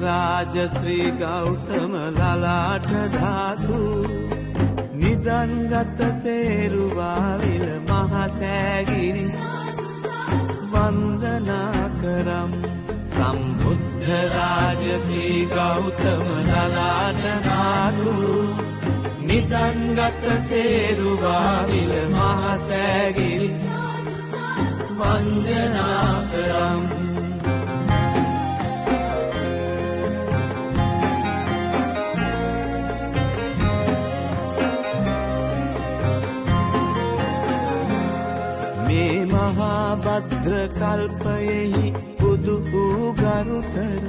රාජ ශ්‍රී ගෞතම ලලාට ධාතු නිදන්ගත සේරුවාවිල මහසෑගිරි වන්දනා කරම් සම්බුද්ධ රාජ ශ්‍රී ගෞතම ලලාට ධාතු නිදන්ගත සේරුවාවිල මහසෑගිරි වන්දනා කරම් මේ මහා භද්‍ර කල්පයෙහි බුදු වූ ගරුතර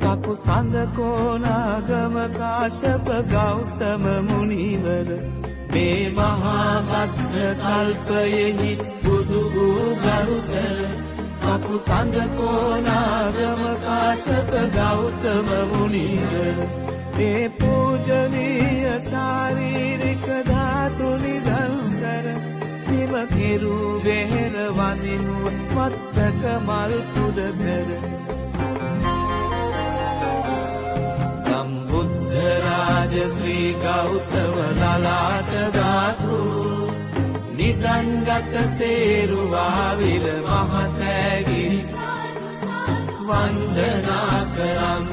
කකු සඳ කෝනාගම කාශ්‍යප ගෞතම මුනිවර මේ මහා භද්‍ර කල්පයෙහි බුදු වූ ගරුතර කකු සඳ කෝනාගම කාශ්‍යප ගෞතම මුනිවර මේ පූජනීය ශාරීරික ධාතු නිරන්තර හිම කෙරු වෙහෙර වඳිනුව මත්තක මල් පුද කර සම්බුද්ධ රාජ ශ්‍රී ගෞතම ලලාට ධාතු නිදන්ගත සේරුවාවිල මහසෑගිරි වන්දනා කරම්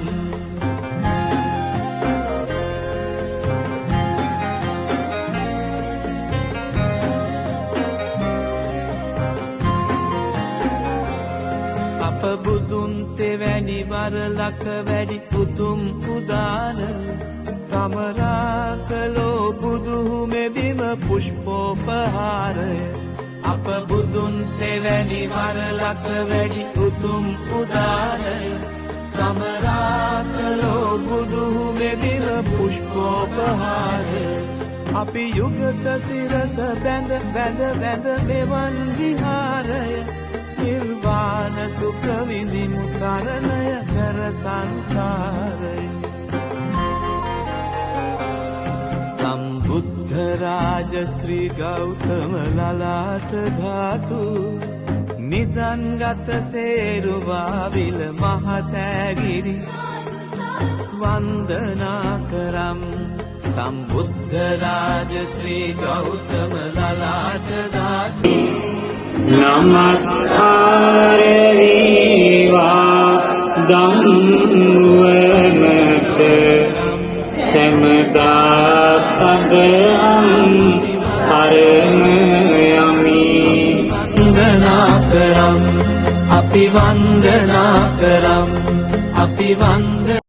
අප බුදුන් තෙවැනි වරලක වැඩි උතුම් උදාන සමරාකලෝ බුදුහු මෙබිම පුෂ්පෝපහාරය අප බුදුන් තෙවැනි වරලක වැඩි උතුම් උදානය සමරාකලෝ බුදුහු මෙබිම පුෂ්පෝපහාරය අපි යුගත සිරස බැඳ බැඳ බැඳ මෙවන් විහාරය නිර්වාණ සුඛ විඳිමු කරණය කර සංසාරය සම්බුද්ධ රාජ ශ්‍රී ගෞතම ලලාට ධාතු නිදන්ගත සේරුවාවිල මහසෑගිරි වන්දනා කරම් සම්බුද්ධ රාජ ශ්‍රී ගෞතම ලලාට ධාතු නමස්කාර වේවා ධම්මවනට සමදා සදම් සරණ යමි වන්දනා කරම් අපි වන්දනා කරම් අපි වන්දනා